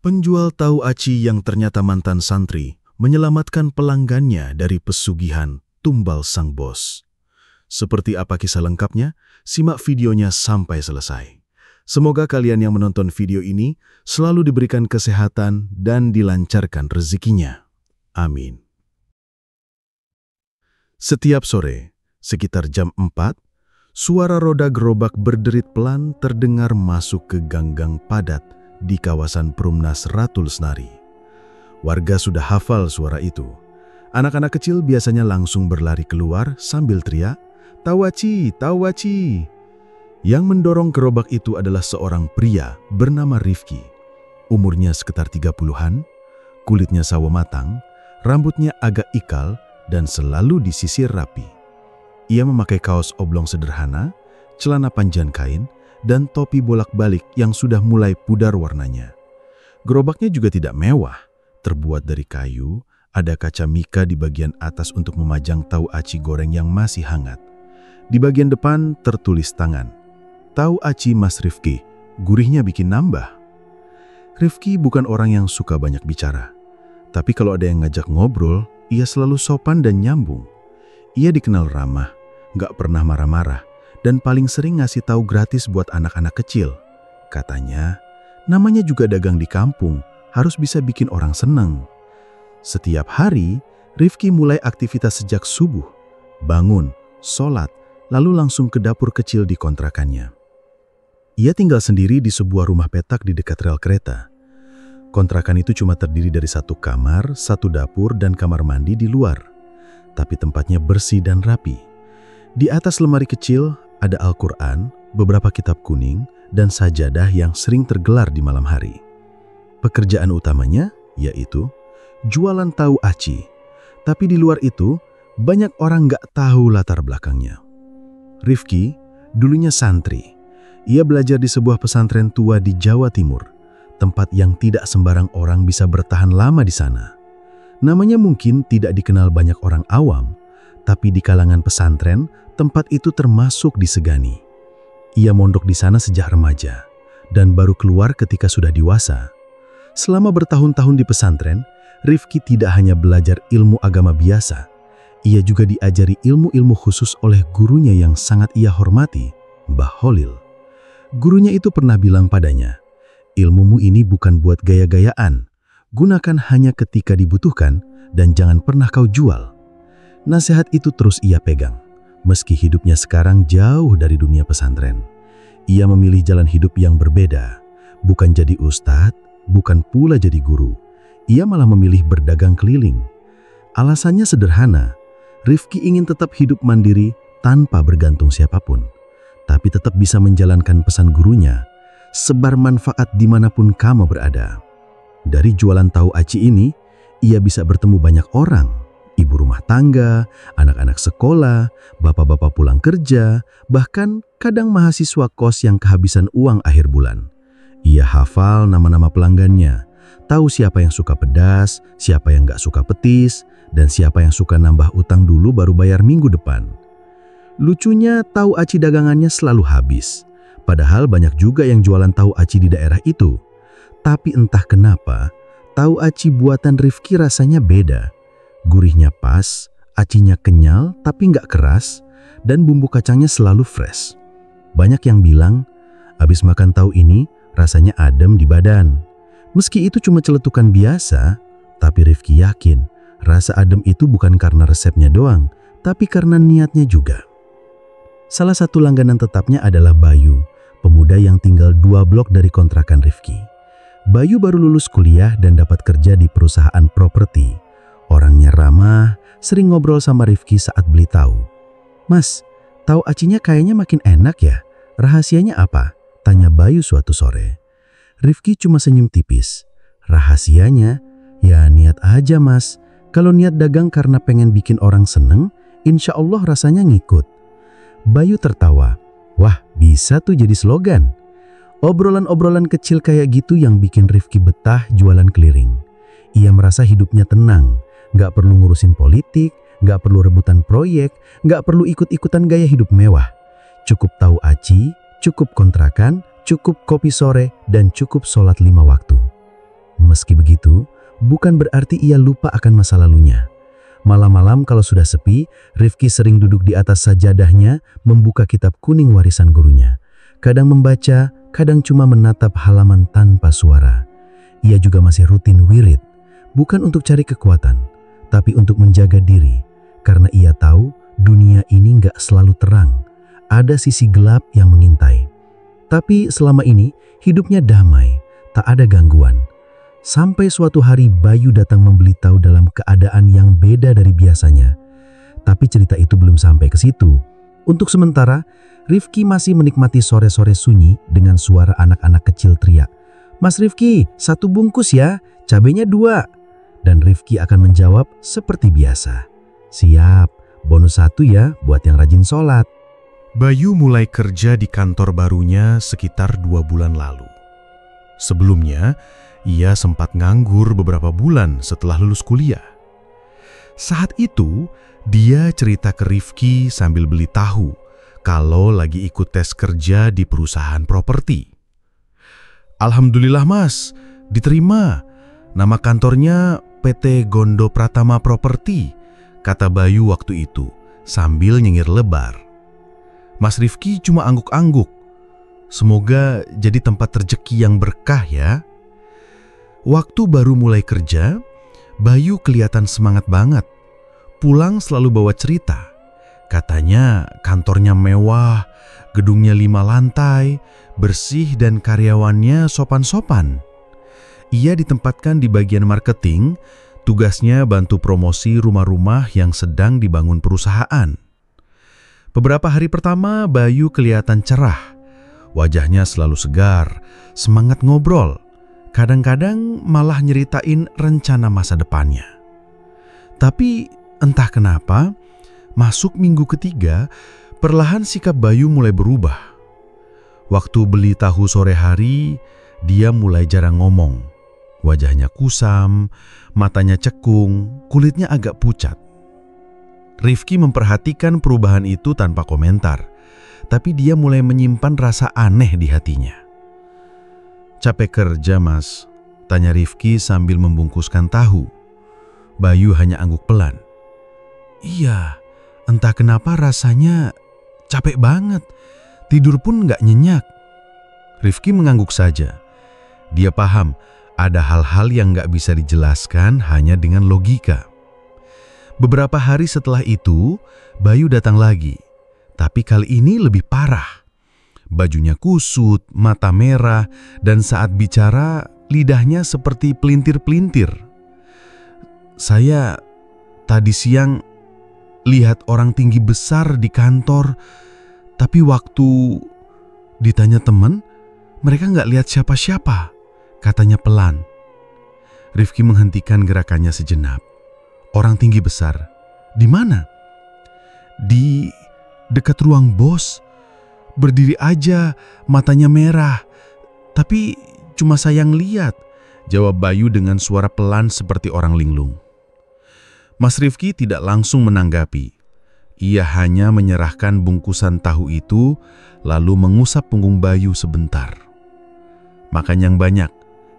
Penjual tahu aci yang ternyata mantan santri menyelamatkan pelanggannya dari pesugihan tumbal sang bos. Seperti apa kisah lengkapnya? Simak videonya sampai selesai. Semoga kalian yang menonton video ini selalu diberikan kesehatan dan dilancarkan rezekinya. Amin. Setiap sore, sekitar jam 4, suara roda gerobak berderit pelan terdengar masuk ke gang-gang padat di kawasan Perumnas Ratu Lesnari. Warga sudah hafal suara itu. Anak-anak kecil biasanya langsung berlari keluar sambil teriak, "Tawaci, tawaci!" Yang mendorong gerobak itu adalah seorang pria bernama Rifki. Umurnya sekitar 30-an, kulitnya sawo matang, rambutnya agak ikal, dan selalu disisir rapi. Ia memakai kaos oblong sederhana, celana panjang kain, dan topi bolak-balik yang sudah mulai pudar warnanya. Gerobaknya juga tidak mewah, terbuat dari kayu, ada kaca mika di bagian atas untuk memajang tahu aci goreng yang masih hangat. Di bagian depan tertulis tangan, "Tahu aci Mas Rifki, gurihnya bikin nambah." Rifki bukan orang yang suka banyak bicara, tapi kalau ada yang ngajak ngobrol, ia selalu sopan dan nyambung. Ia dikenal ramah, gak pernah marah-marah, dan paling sering ngasih tahu gratis buat anak-anak kecil. Katanya, namanya juga dagang di kampung, harus bisa bikin orang senang. Setiap hari, Rifki mulai aktivitas sejak subuh, bangun, sholat, lalu langsung ke dapur kecil di kontrakannya. Ia tinggal sendiri di sebuah rumah petak di dekat rel kereta. Kontrakan itu cuma terdiri dari satu kamar, satu dapur, dan kamar mandi di luar. Tapi tempatnya bersih dan rapi. Di atas lemari kecil ada Al-Quran, beberapa kitab kuning, dan sajadah yang sering tergelar di malam hari. Pekerjaan utamanya yaitu jualan tahu aci. Tapi di luar itu, banyak orang gak tahu latar belakangnya. Rifki dulunya santri. Ia belajar di sebuah pesantren tua di Jawa Timur, tempat yang tidak sembarang orang bisa bertahan lama di sana. Namanya mungkin tidak dikenal banyak orang awam, tapi di kalangan pesantren, tempat itu termasuk disegani. Ia mondok di sana sejak remaja, dan baru keluar ketika sudah dewasa. Selama bertahun-tahun di pesantren, Rifki tidak hanya belajar ilmu agama biasa, ia juga diajari ilmu-ilmu khusus oleh gurunya yang sangat ia hormati, Mbah Holil. Gurunya itu pernah bilang padanya, "Ilmumu ini bukan buat gaya-gayaan, gunakan hanya ketika dibutuhkan dan jangan pernah kau jual." Nasihat itu terus ia pegang, meski hidupnya sekarang jauh dari dunia pesantren. Ia memilih jalan hidup yang berbeda, bukan jadi ustadz, bukan pula jadi guru. Ia malah memilih berdagang keliling. Alasannya sederhana, Rifki ingin tetap hidup mandiri tanpa bergantung siapapun, tapi tetap bisa menjalankan pesan gurunya, sebar manfaat dimanapun kamu berada. Dari jualan tahu aci ini, ia bisa bertemu banyak orang, ibu rumah tangga, anak-anak sekolah, bapak-bapak pulang kerja, bahkan kadang mahasiswa kos yang kehabisan uang akhir bulan. Ia hafal nama-nama pelanggannya, tahu siapa yang suka pedas, siapa yang gak suka petis, dan siapa yang suka nambah utang dulu baru bayar minggu depan. Lucunya, tahu aci dagangannya selalu habis. Padahal banyak juga yang jualan tahu aci di daerah itu. Tapi entah kenapa, tahu aci buatan Rifki rasanya beda. Gurihnya pas, acinya kenyal tapi nggak keras, dan bumbu kacangnya selalu fresh. Banyak yang bilang, habis makan tahu ini rasanya adem di badan. Meski itu cuma celetukan biasa, tapi Rifki yakin rasa adem itu bukan karena resepnya doang, tapi karena niatnya juga. Salah satu langganan tetapnya adalah Bayu, pemuda yang tinggal 2 blok dari kontrakan Rifki. Bayu baru lulus kuliah dan dapat kerja di perusahaan properti. Orangnya ramah, sering ngobrol sama Rifki saat beli tahu. "Mas, tahu acinya kayaknya makin enak ya? Rahasianya apa?" tanya Bayu suatu sore. Rifki cuma senyum tipis. "Rahasianya? Ya niat aja mas. Kalau niat dagang karena pengen bikin orang seneng, insya Allah rasanya ngikut." Bayu tertawa. Wah, bisa tuh jadi slogan. Obrolan-obrolan kecil kayak gitu yang bikin Rifki betah jualan keliling. Ia merasa hidupnya tenang, gak perlu ngurusin politik, gak perlu rebutan proyek, gak perlu ikut-ikutan gaya hidup mewah. Cukup tahu aci, cukup kontrakan, cukup kopi sore, dan cukup sholat 5 waktu. meski begitu, bukan berarti ia lupa akan masa lalunya. Malam-malam kalau sudah sepi, Rifki sering duduk di atas sajadahnya, membuka kitab kuning warisan gurunya. Kadang membaca, kadang cuma menatap halaman tanpa suara. Ia juga masih rutin wirid, bukan untuk cari kekuatan, tapi untuk menjaga diri. Karena ia tahu dunia ini nggak selalu terang. Ada sisi gelap yang mengintai. Tapi selama ini hidupnya damai, tak ada gangguan. Sampai suatu hari Bayu datang memberitahu dalam keadaan yang beda dari biasanya. Tapi cerita itu belum sampai ke situ. Untuk sementara, Rifki masih menikmati sore-sore sunyi dengan suara anak-anak kecil teriak, "Mas Rifki, 1 bungkus ya, cabenya 2." Dan Rifki akan menjawab seperti biasa, "Siap, bonus 1 ya buat yang rajin sholat." Bayu mulai kerja di kantor barunya sekitar 2 bulan lalu. Sebelumnya, ia sempat nganggur beberapa bulan setelah lulus kuliah. Saat itu, dia cerita ke Rifki sambil beli tahu kalau lagi ikut tes kerja di perusahaan properti. "Alhamdulillah mas, diterima. Nama kantornya PT Gondo Pratama Properti," kata Bayu waktu itu sambil nyengir lebar. Mas Rifki cuma angguk-angguk. "Semoga jadi tempat rezeki yang berkah ya." Waktu baru mulai kerja, Bayu kelihatan semangat banget. Pulang selalu bawa cerita. Katanya kantornya mewah, gedungnya 5 lantai, bersih dan karyawannya sopan-sopan. Ia ditempatkan di bagian marketing, tugasnya bantu promosi rumah-rumah yang sedang dibangun perusahaan. Beberapa hari pertama, Bayu kelihatan cerah. Wajahnya selalu segar, semangat ngobrol. Kadang-kadang malah nyeritain rencana masa depannya. Tapi entah kenapa, masuk minggu ketiga, perlahan sikap Bayu mulai berubah. Waktu beli tahu sore hari, dia mulai jarang ngomong. Wajahnya kusam, matanya cekung, kulitnya agak pucat. Rifki memperhatikan perubahan itu tanpa komentar, tapi dia mulai menyimpan rasa aneh di hatinya. "Capek kerja mas?" tanya Rifki sambil membungkuskan tahu. Bayu hanya angguk pelan. "Iya, entah kenapa rasanya capek banget, tidur pun nggak nyenyak." Rifki mengangguk saja. Dia paham ada hal-hal yang nggak bisa dijelaskan hanya dengan logika. Beberapa hari setelah itu, Bayu datang lagi, tapi kali ini lebih parah. Bajunya kusut, mata merah, dan saat bicara, lidahnya seperti pelintir-pelintir. "Saya tadi siang lihat orang tinggi besar di kantor, tapi waktu ditanya teman, mereka nggak lihat siapa-siapa," katanya pelan. Rifki menghentikan gerakannya sejenak. "Orang tinggi besar? Di mana?" "Di dekat ruang bos. Berdiri aja, matanya merah. Tapi cuma saya yang lihat," jawab Bayu dengan suara pelan seperti orang linglung. Mas Rifki tidak langsung menanggapi. Ia hanya menyerahkan bungkusan tahu itu, lalu mengusap punggung Bayu sebentar. "Makan yang banyak,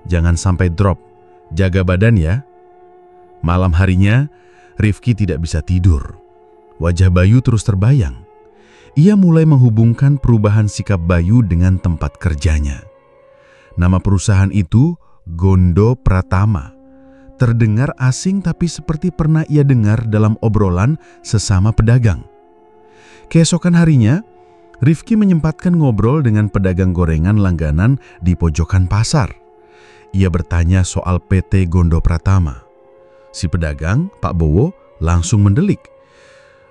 jangan sampai drop. Jaga badan ya." Malam harinya, Rifki tidak bisa tidur. Wajah Bayu terus terbayang. Ia mulai menghubungkan perubahan sikap Bayu dengan tempat kerjanya. Nama perusahaan itu Gondo Pratama. Terdengar asing tapi seperti pernah ia dengar dalam obrolan sesama pedagang. Keesokan harinya, Rifki menyempatkan ngobrol dengan pedagang gorengan langganan di pojokan pasar. Ia bertanya soal PT Gondo Pratama. Si pedagang, Pak Bowo, langsung mendelik.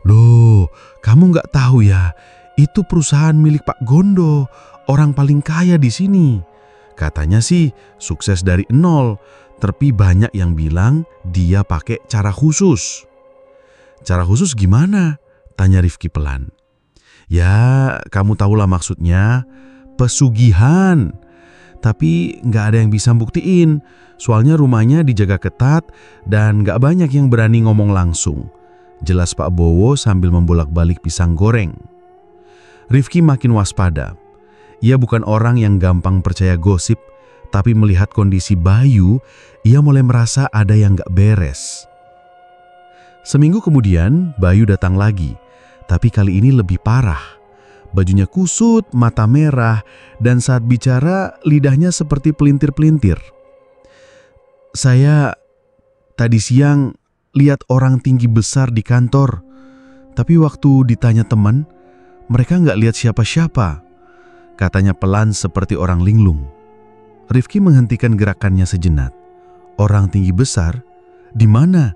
"Loh, kamu nggak tahu ya? Itu perusahaan milik Pak Gondo, orang paling kaya di sini. Katanya sih sukses dari nol, tapi banyak yang bilang dia pakai cara khusus." "Cara khusus gimana?" tanya Rifki pelan. "Ya, kamu tahulah maksudnya, pesugihan. Tapi nggak ada yang bisa buktiin, soalnya rumahnya dijaga ketat dan nggak banyak yang berani ngomong langsung," jelas Pak Bowo sambil membolak-balik pisang goreng. Rifki makin waspada. Ia bukan orang yang gampang percaya gosip, Tapi melihat kondisi Bayu, ia mulai merasa ada yang gak beres. Seminggu kemudian, Bayu datang lagi, tapi kali ini lebih parah. Bajunya kusut, mata merah, dan saat bicara lidahnya seperti pelintir-pelintir. "Saya tadi siang lihat orang tinggi besar di kantor, tapi waktu ditanya teman, mereka nggak lihat siapa-siapa," katanya pelan seperti orang linglung. Rifki menghentikan gerakannya sejenak. "Orang tinggi besar? Di mana?"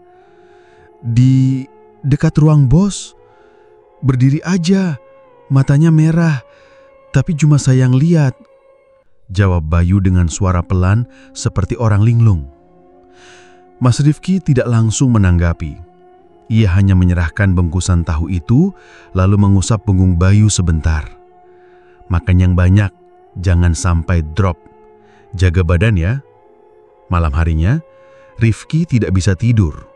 "Di dekat ruang bos. Berdiri aja, matanya merah, tapi cuma saya yang lihat," jawab Bayu dengan suara pelan seperti orang linglung. Mas Rifki tidak langsung menanggapi. Ia hanya menyerahkan bungkusan tahu itu, lalu mengusap punggung Bayu sebentar. "Makan yang banyak, jangan sampai drop. Jaga badan ya." Malam harinya, Rifki tidak bisa tidur.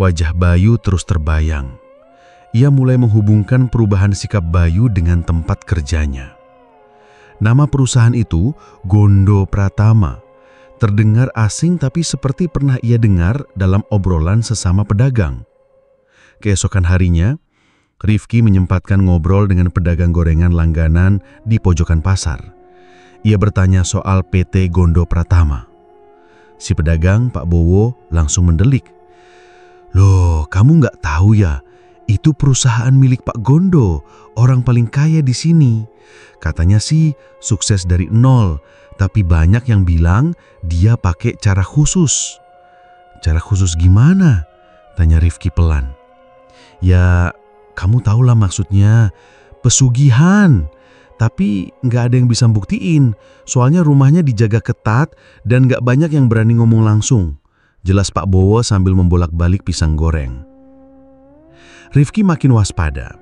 Wajah Bayu terus terbayang. Ia mulai menghubungkan perubahan sikap Bayu dengan tempat kerjanya. Nama perusahaan itu Gondo Pratama. Terdengar asing tapi seperti pernah ia dengar dalam obrolan sesama pedagang. Keesokan harinya, Rifki menyempatkan ngobrol dengan pedagang gorengan langganan di pojokan pasar. Ia bertanya soal PT Gondo Pratama. Si pedagang, Pak Bowo, langsung mendelik. "Loh, kamu nggak tahu ya? Itu perusahaan milik Pak Gondo, orang paling kaya di sini. Katanya sih sukses dari nol, tapi banyak yang bilang dia pakai cara khusus." "Cara khusus gimana?" tanya Rifki pelan. "Ya, kamu tahulah maksudnya, pesugihan. Tapi nggak ada yang bisa buktiin, soalnya rumahnya dijaga ketat dan nggak banyak yang berani ngomong langsung," jelas Pak Bowo sambil membolak-balik pisang goreng. Rifki makin waspada.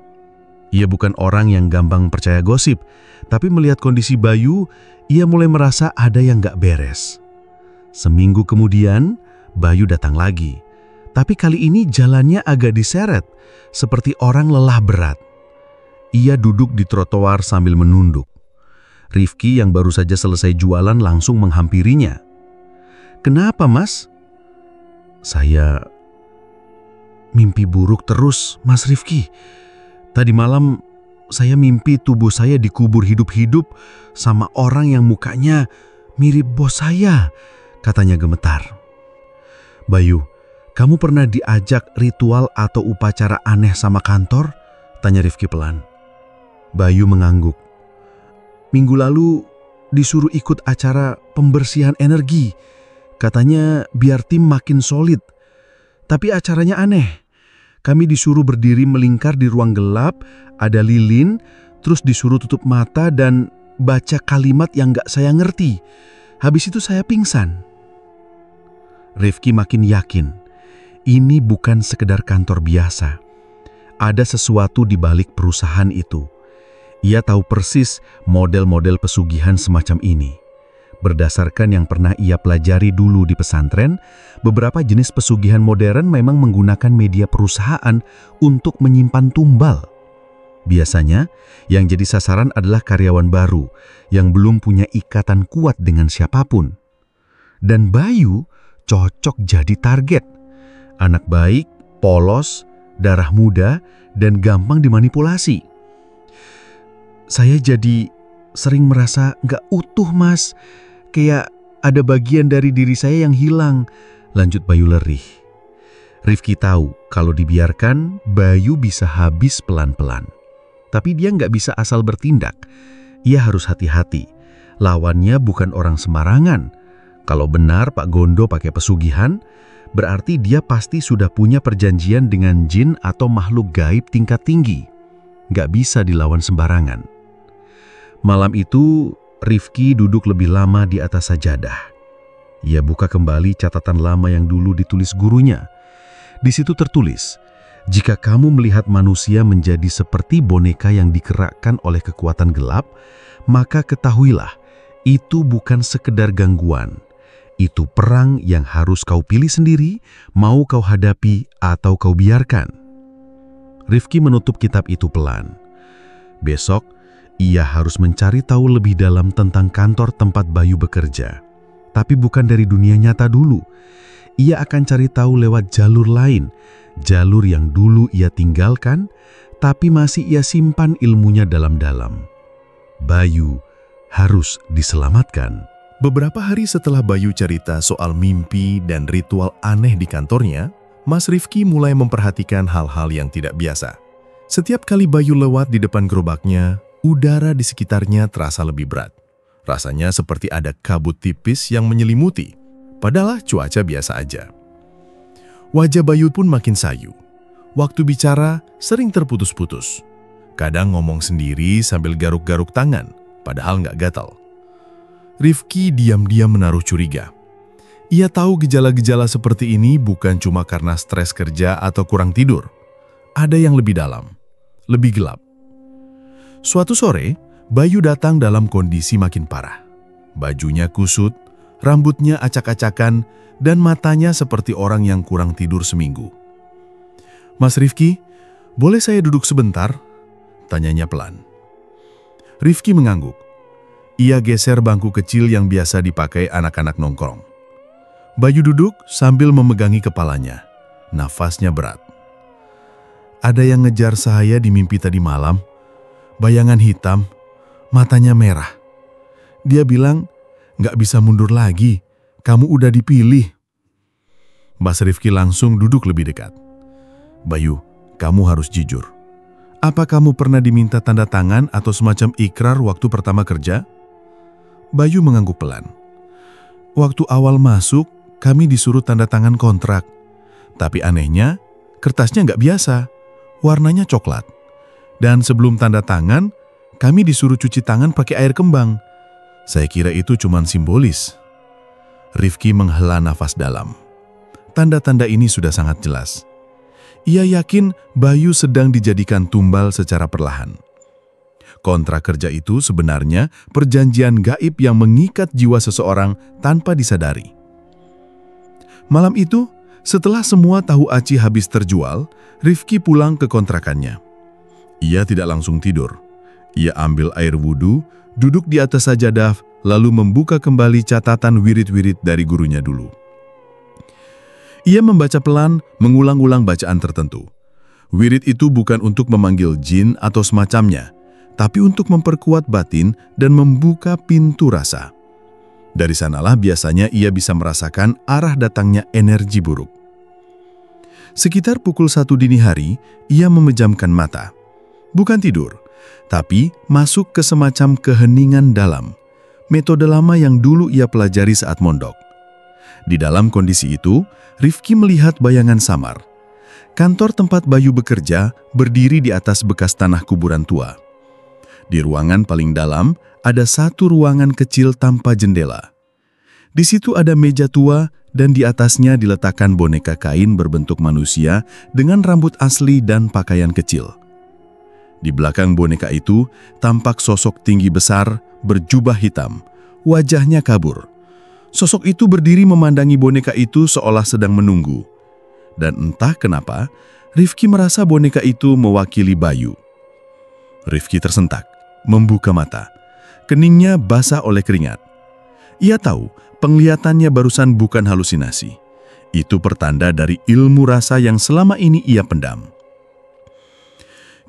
Ia bukan orang yang gampang percaya gosip, tapi melihat kondisi Bayu, ia mulai merasa ada yang gak beres. Seminggu kemudian, Bayu datang lagi. Tapi kali ini jalannya agak diseret, seperti orang lelah berat. Ia duduk di trotoar sambil menunduk. Rifki yang baru saja selesai jualan langsung menghampirinya. "Kenapa, Mas?" "Saya mimpi buruk terus, Mas Rifki. Tadi malam saya mimpi tubuh saya dikubur hidup-hidup sama orang yang mukanya mirip bos saya," katanya gemetar. "Bayu, kamu pernah diajak ritual atau upacara aneh sama kantor?" tanya Rifki pelan. Bayu mengangguk. "Minggu lalu disuruh ikut acara pembersihan energi. Katanya biar tim makin solid. Tapi acaranya aneh. Kami disuruh berdiri melingkar di ruang gelap, ada lilin, terus disuruh tutup mata dan baca kalimat yang gak saya ngerti. Habis itu saya pingsan." Rifki makin yakin, ini bukan sekedar kantor biasa. Ada sesuatu di balik perusahaan itu. Ia tahu persis model-model pesugihan semacam ini. Berdasarkan yang pernah ia pelajari dulu di pesantren, beberapa jenis pesugihan modern memang menggunakan media perusahaan untuk menyimpan tumbal. Biasanya, yang jadi sasaran adalah karyawan baru yang belum punya ikatan kuat dengan siapapun. Dan Bayu cocok jadi target. Anak baik, polos, darah muda, dan gampang dimanipulasi. "Saya jadi sering merasa nggak utuh, Mas. Kayak ada bagian dari diri saya yang hilang," lanjut Bayu lerih. Rifki tahu kalau dibiarkan, Bayu bisa habis pelan-pelan. Tapi dia nggak bisa asal bertindak. Ia harus hati-hati. Lawannya bukan orang sembarangan. Kalau benar Pak Gondo pakai pesugihan, berarti dia pasti sudah punya perjanjian dengan jin atau makhluk gaib tingkat tinggi. Nggak bisa dilawan sembarangan. Malam itu, Rifki duduk lebih lama di atas sajadah. Ia buka kembali catatan lama yang dulu ditulis gurunya. Di situ tertulis, "Jika kamu melihat manusia menjadi seperti boneka yang digerakkan oleh kekuatan gelap, maka ketahuilah, itu bukan sekedar gangguan. Itu perang yang harus kau pilih sendiri, mau kau hadapi atau kau biarkan." Rifki menutup kitab itu pelan. Besok, ia harus mencari tahu lebih dalam tentang kantor tempat Bayu bekerja. tapi bukan dari dunia nyata dulu. Ia akan cari tahu lewat jalur lain, jalur yang dulu ia tinggalkan, tapi masih ia simpan ilmunya dalam-dalam. Bayu harus diselamatkan. Beberapa hari setelah Bayu cerita soal mimpi dan ritual aneh di kantornya, Mas Rifki mulai memperhatikan hal-hal yang tidak biasa. Setiap kali Bayu lewat di depan gerobaknya, udara di sekitarnya terasa lebih berat. Rasanya seperti ada kabut tipis yang menyelimuti, padahal cuaca biasa aja. Wajah Bayu pun makin sayu. Waktu bicara sering terputus-putus. Kadang ngomong sendiri sambil garuk-garuk tangan, padahal nggak gatal. Rifki diam-diam menaruh curiga. Ia tahu gejala-gejala seperti ini bukan cuma karena stres kerja atau kurang tidur. Ada yang lebih dalam, lebih gelap. Suatu sore, Bayu datang dalam kondisi makin parah. Bajunya kusut, rambutnya acak-acakan, dan matanya seperti orang yang kurang tidur seminggu. "Mas Rifki, boleh saya duduk sebentar?" tanyanya pelan. Rifki mengangguk. Ia geser bangku kecil yang biasa dipakai anak-anak nongkrong. Bayu duduk sambil memegangi kepalanya. Nafasnya berat. "Ada yang ngejar saya di mimpi tadi malam. Bayangan hitam, matanya merah. Dia bilang, nggak bisa mundur lagi, kamu udah dipilih." Mas Rifki langsung duduk lebih dekat. "Bayu, kamu harus jujur. Apa kamu pernah diminta tanda tangan atau semacam ikrar waktu pertama kerja?" Bayu mengangguk pelan. "Waktu awal masuk, kami disuruh tanda tangan kontrak. Tapi anehnya, kertasnya nggak biasa, warnanya coklat. Dan sebelum tanda tangan, kami disuruh cuci tangan pakai air kembang. Saya kira itu cuma simbolis." Rifki menghela nafas dalam. Tanda-tanda ini sudah sangat jelas. Ia yakin Bayu sedang dijadikan tumbal secara perlahan. Kontrak kerja itu sebenarnya perjanjian gaib yang mengikat jiwa seseorang tanpa disadari. Malam itu, setelah semua tahu aci habis terjual, Rifki pulang ke kontrakannya. Ia tidak langsung tidur. Ia ambil air wudhu, duduk di atas sajadah, lalu membuka kembali catatan wirid-wirid dari gurunya dulu. Ia membaca pelan, mengulang-ulang bacaan tertentu. Wirid itu bukan untuk memanggil jin atau semacamnya, tapi untuk memperkuat batin dan membuka pintu rasa. Dari sanalah biasanya ia bisa merasakan arah datangnya energi buruk. Sekitar pukul 1 dini hari, ia memejamkan mata. Bukan tidur, tapi masuk ke semacam keheningan dalam. Metode lama yang dulu ia pelajari saat mondok. Di dalam kondisi itu, Rifki melihat bayangan samar. Kantor tempat Bayu bekerja berdiri di atas bekas tanah kuburan tua. Di ruangan paling dalam, ada satu ruangan kecil tanpa jendela. Di situ ada meja tua dan di atasnya diletakkan boneka kain berbentuk manusia dengan rambut asli dan pakaian kecil. Di belakang boneka itu, tampak sosok tinggi besar, berjubah hitam. Wajahnya kabur. Sosok itu berdiri memandangi boneka itu seolah sedang menunggu. Dan entah kenapa, Rifki merasa boneka itu mewakili Bayu. Rifki tersentak. Membuka mata. Keningnya basah oleh keringat. Ia tahu penglihatannya barusan bukan halusinasi. Itu pertanda dari ilmu rasa yang selama ini ia pendam.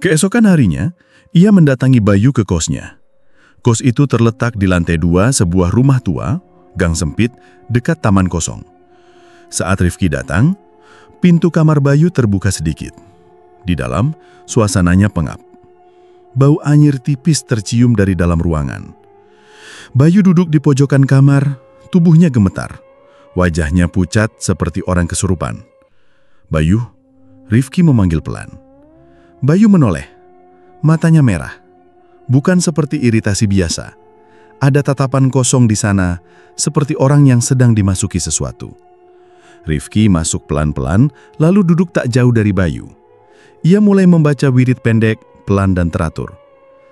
Keesokan harinya, ia mendatangi Bayu ke kosnya. Kos itu terletak di lantai 2 sebuah rumah tua, gang sempit, dekat taman kosong. Saat Rifki datang, pintu kamar Bayu terbuka sedikit. Di dalam, suasananya pengap. Bau anyir tipis tercium dari dalam ruangan. Bayu duduk di pojokan kamar, tubuhnya gemetar. Wajahnya pucat seperti orang kesurupan. "Bayu," Rifki memanggil pelan. Bayu menoleh. Matanya merah. Bukan seperti iritasi biasa. Ada tatapan kosong di sana, seperti orang yang sedang dimasuki sesuatu. Rifki masuk pelan-pelan, lalu duduk tak jauh dari Bayu. Ia mulai membaca wirid pendek, pelan dan teratur.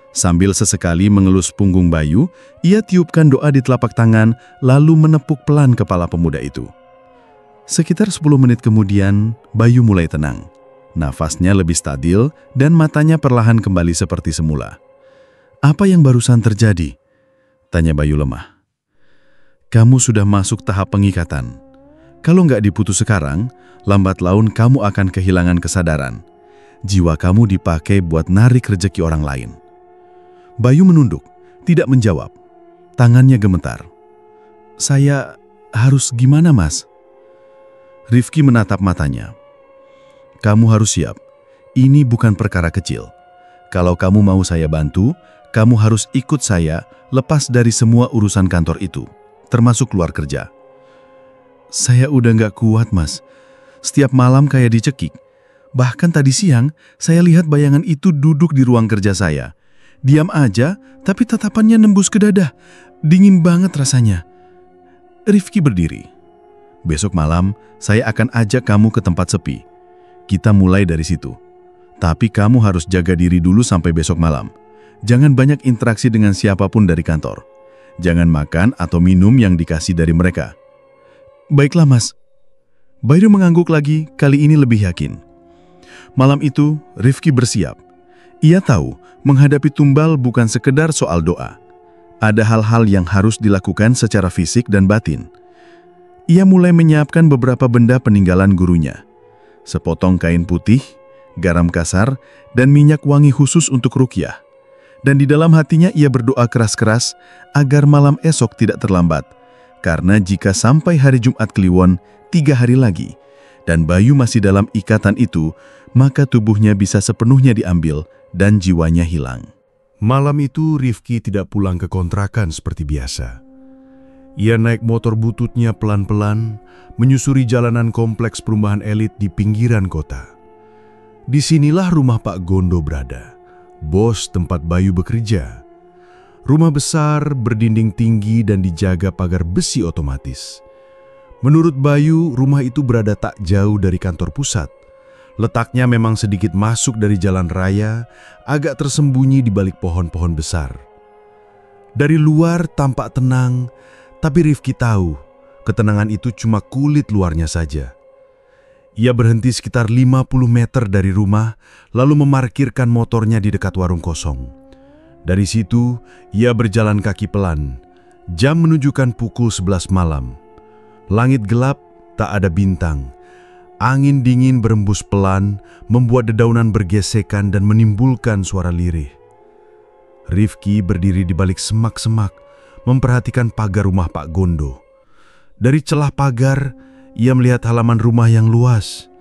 Sambil sesekali mengelus punggung Bayu, ia tiupkan doa di telapak tangan, lalu menepuk pelan kepala pemuda itu. Sekitar 10 menit kemudian, Bayu mulai tenang. Nafasnya lebih stabil dan matanya perlahan kembali seperti semula. "Apa yang barusan terjadi?" tanya Bayu lemah. Kamu sudah masuk tahap pengikatan. Kalau nggak diputus sekarang, lambat laun kamu akan kehilangan kesadaran. Jiwa kamu dipakai buat narik rezeki orang lain. Bayu menunduk, tidak menjawab. Tangannya gemetar. Saya harus gimana, Mas? Rifki menatap matanya. Kamu harus siap. Ini bukan perkara kecil. Kalau kamu mau saya bantu, kamu harus ikut saya lepas dari semua urusan kantor itu, termasuk keluar kerja. Saya udah nggak kuat, Mas. Setiap malam kayak dicekik. Bahkan tadi siang, saya lihat bayangan itu duduk di ruang kerja saya. Diam aja, tapi tatapannya nembus ke dada. Dingin banget rasanya. Rifki berdiri. Besok malam, saya akan ajak kamu ke tempat sepi. Kita mulai dari situ. Tapi kamu harus jaga diri dulu sampai besok malam. Jangan banyak interaksi dengan siapapun dari kantor. Jangan makan atau minum yang dikasih dari mereka. Baiklah, Mas. Bayu mengangguk lagi, kali ini lebih yakin. Malam itu, Rifki bersiap. Ia tahu, menghadapi tumbal bukan sekedar soal doa. Ada hal-hal yang harus dilakukan secara fisik dan batin. Ia mulai menyiapkan beberapa benda peninggalan gurunya. Sepotong kain putih, garam kasar, dan minyak wangi khusus untuk ruqyah. Dan di dalam hatinya ia berdoa keras-keras agar malam esok tidak terlambat. Karena jika sampai hari Jumat Kliwon 3 hari lagi, dan Bayu masih dalam ikatan itu, maka tubuhnya bisa sepenuhnya diambil dan jiwanya hilang. Malam itu Rifki tidak pulang ke kontrakan seperti biasa. Ia naik motor bututnya pelan-pelan, menyusuri jalanan kompleks perumahan elit di pinggiran kota. Disinilah rumah Pak Gondo berada, bos tempat Bayu bekerja. Rumah besar, berdinding tinggi dan dijaga pagar besi otomatis. Menurut Bayu, rumah itu berada tak jauh dari kantor pusat. Letaknya memang sedikit masuk dari jalan raya, agak tersembunyi di balik pohon-pohon besar. Dari luar tampak tenang, tapi Rifki tahu, ketenangan itu cuma kulit luarnya saja. Ia berhenti sekitar 50 meter dari rumah, lalu memarkirkan motornya di dekat warung kosong. Dari situ, ia berjalan kaki pelan. Jam menunjukkan pukul 11 malam. Langit gelap, tak ada bintang. Angin dingin berembus pelan, membuat dedaunan bergesekan dan menimbulkan suara lirih. Rifki berdiri di balik semak-semak, memperhatikan pagar rumah Pak Gondo. Dari celah pagar, ia melihat halaman rumah yang luas.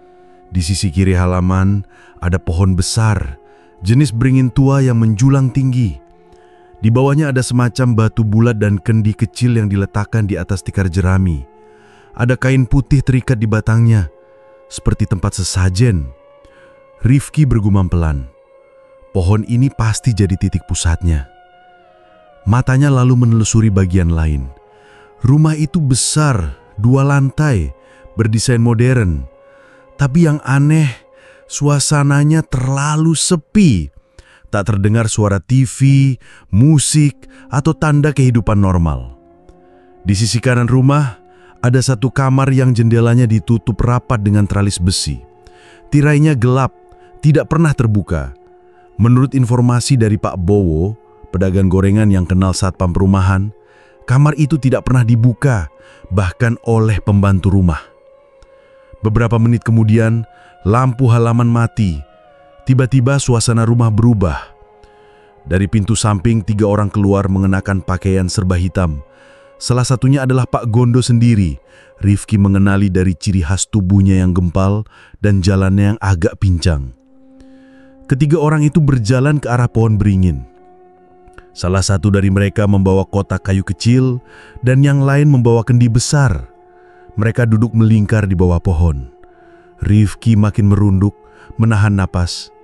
Di sisi kiri halaman ada pohon besar, jenis beringin tua yang menjulang tinggi. Di bawahnya ada semacam batu bulat dan kendi kecil yang diletakkan di atas tikar jerami. Ada kain putih terikat di batangnya, seperti tempat sesajen. Rifki bergumam pelan. Pohon ini pasti jadi titik pusatnya. Matanya lalu menelusuri bagian lain. Rumah itu besar, 2 lantai, berdesain modern. Tapi yang aneh, suasananya terlalu sepi. Tak terdengar suara TV, musik, atau tanda kehidupan normal. Di sisi kanan rumah, ada satu kamar yang jendelanya ditutup rapat dengan tralis besi. Tirainya gelap, tidak pernah terbuka. Menurut informasi dari Pak Bowo, pedagang gorengan yang kenal satpam perumahan, kamar itu tidak pernah dibuka, bahkan oleh pembantu rumah. Beberapa menit kemudian, lampu halaman mati. Tiba-tiba suasana rumah berubah. Dari pintu samping 3 orang keluar mengenakan pakaian serba hitam. Salah satunya adalah Pak Gondo sendiri. Rifki mengenali dari ciri khas tubuhnya yang gempal dan jalannya yang agak pincang. Ketiga orang itu berjalan ke arah pohon beringin. Salah satu dari mereka membawa kotak kayu kecil dan yang lain membawa kendi besar. Mereka duduk melingkar di bawah pohon. Rifki makin merunduk, menahan napas.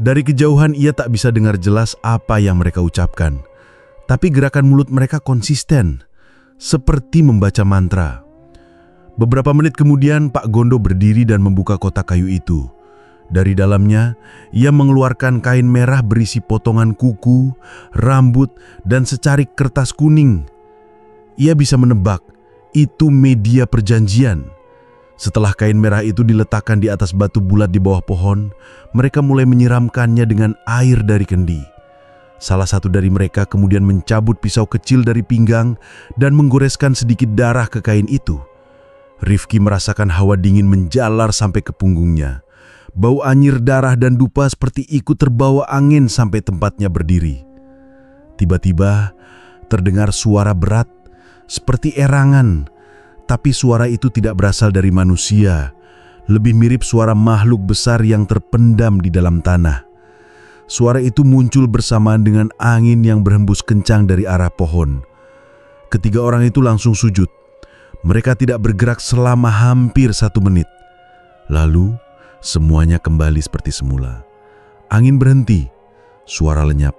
Dari kejauhan ia tak bisa dengar jelas apa yang mereka ucapkan. Tapi gerakan mulut mereka konsisten, seperti membaca mantra. Beberapa menit kemudian Pak Gondo berdiri dan membuka kotak kayu itu. Dari dalamnya, ia mengeluarkan kain merah berisi potongan kuku, rambut, dan secarik kertas kuning. Ia bisa menebak, itu media perjanjian. Setelah kain merah itu diletakkan di atas batu bulat di bawah pohon, mereka mulai menyiramkannya dengan air dari kendi. Salah satu dari mereka kemudian mencabut pisau kecil dari pinggang dan menggoreskan sedikit darah ke kain itu. Rifki merasakan hawa dingin menjalar sampai ke punggungnya. Bau anyir darah dan dupa seperti ikut terbawa angin sampai tempatnya berdiri. Tiba-tiba terdengar suara berat seperti erangan, tapi suara itu tidak berasal dari manusia. Lebih mirip suara makhluk besar yang terpendam di dalam tanah. Suara itu muncul bersamaan dengan angin yang berhembus kencang dari arah pohon. Ketiga orang itu langsung sujud. Mereka tidak bergerak selama hampir 1 menit. Lalu, semuanya kembali seperti semula. Angin berhenti, suara lenyap.